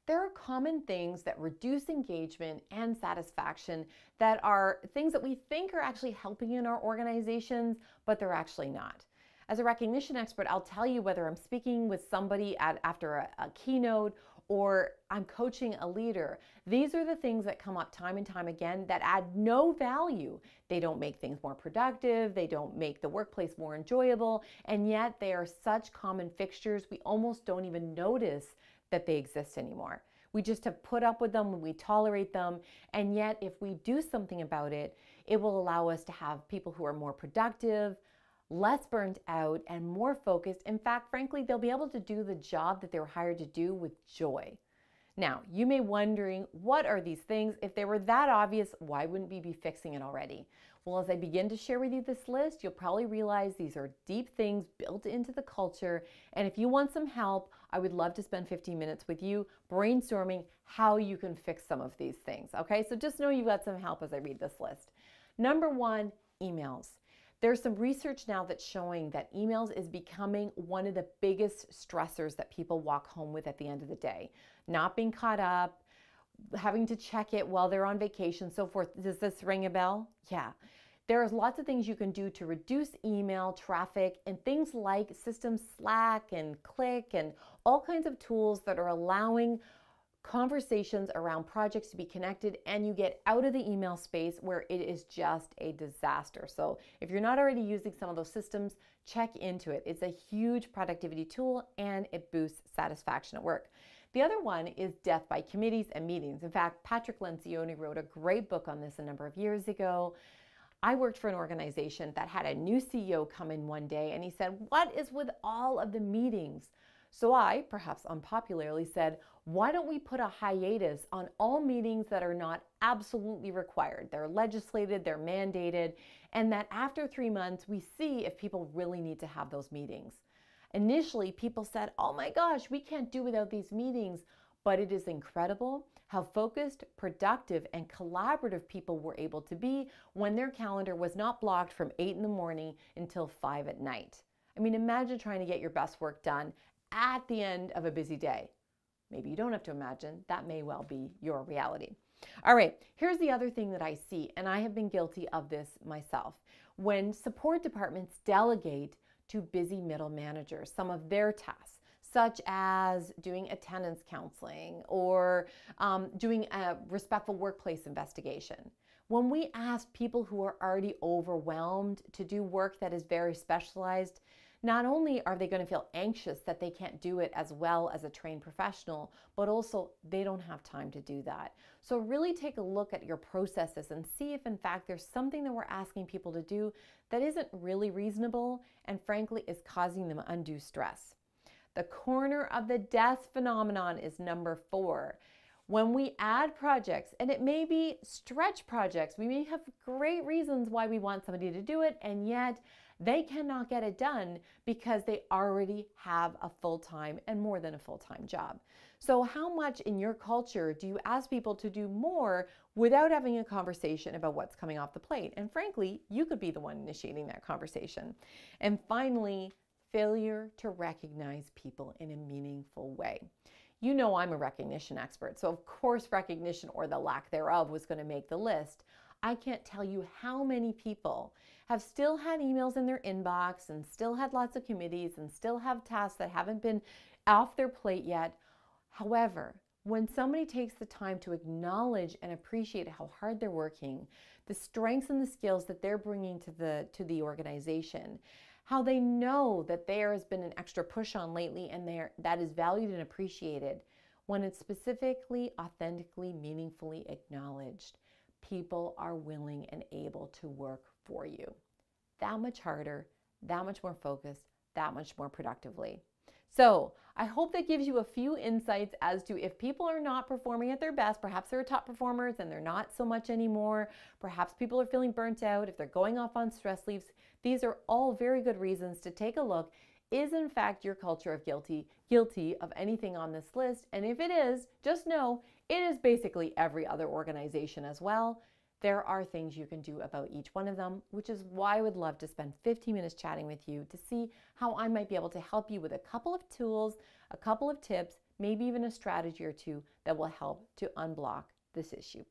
There are common things that reduce engagement and satisfaction that are things that we think are actually helping in our organizations, but they're actually not. As a recognition expert, I'll tell you whether I'm speaking with somebody after a keynote or I'm coaching a leader. These are the things that come up time and time again that add no value. They don't make things more productive, they don't make the workplace more enjoyable, and yet they are such common fixtures we almost don't even notice that they exist anymore. We just have put up with them, we tolerate them, and yet if we do something about it, it will allow us to have people who are more productive, less burnt out, and more focused. In fact, frankly, they'll be able to do the job that they were hired to do with joy. Now, you may be wondering, what are these things? If they were that obvious, why wouldn't we be fixing it already? Well, as I begin to share with you this list, you'll probably realize these are deep things built into the culture. And if you want some help, I would love to spend 15 minutes with you brainstorming how you can fix some of these things. Okay, so just know you got some help as I read this list. Number one, emails. There's some research now that's showing that emails is becoming one of the biggest stressors that people walk home with at the end of the day. Not being caught up, having to check it while they're on vacation, so forth. Does this ring a bell? Yeah. There's lots of things you can do to reduce email traffic, and things like systems Slack and Click and all kinds of tools that are allowing conversations around projects to be connected, and you get out of the email space where it is just a disaster. So if you're not already using some of those systems, check into it. It's a huge productivity tool and it boosts satisfaction at work. The other one is death by committees and meetings. In fact, Patrick Lencioni wrote a great book on this a number of years ago. I worked for an organization that had a new CEO come in one day and he said, "What is with all of the meetings?" So I, perhaps unpopularly, said, why don't we put a hiatus on all meetings that are not absolutely required? They're legislated, they're mandated, and that after 3 months, we see if people really need to have those meetings. Initially, people said, oh my gosh, we can't do without these meetings, but it is incredible how focused, productive, and collaborative people were able to be when their calendar was not blocked from 8 in the morning until 5 at night. I mean, imagine trying to get your best work done at the end of a busy day. Maybe you don't have to imagine, that may well be your reality. All right, here's the other thing that I see, and I have been guilty of this myself. When support departments delegate to busy middle managers some of their tasks, such as doing attendance counseling or doing a respectful workplace investigation. When we ask people who are already overwhelmed to do work that is very specialized, not only are they going to feel anxious that they can't do it as well as a trained professional, but also they don't have time to do that. So really take a look at your processes and see if in fact there's something that we're asking people to do that isn't really reasonable and frankly is causing them undue stress. The corner of the desk phenomenon is number 4. When we add projects, and it may be stretch projects, we may have great reasons why we want somebody to do it, and yet they cannot get it done because they already have a full-time and more than a full-time job. So how much in your culture do you ask people to do more without having a conversation about what's coming off the plate? And frankly, you could be the one initiating that conversation. And finally, failure to recognize people in a meaningful way. You know I'm a recognition expert, so of course recognition or the lack thereof was going to make the list. I can't tell you how many people have still had emails in their inbox and still had lots of committees and still have tasks that haven't been off their plate yet. However, when somebody takes the time to acknowledge and appreciate how hard they're working, the strengths and the skills that they're bringing to the organization, how they know that there has been an extra push on lately and that is valued and appreciated, when it's specifically, authentically, meaningfully acknowledged, people are willing and able to work for you. That much harder, that much more focused, that much more productively. So I hope that gives you a few insights as to if people are not performing at their best, perhaps they're top performers and they're not so much anymore, perhaps people are feeling burnt out, if they're going off on stress leaves. These are all very good reasons to take a look. Is in fact your culture of guilty of anything on this list? And if it is, just know it is basically every other organization as well. There are things you can do about each one of them, which is why I would love to spend 15 minutes chatting with you to see how I might be able to help you with a couple of tools, a couple of tips maybe even a strategy or two that will help to unblock this issue.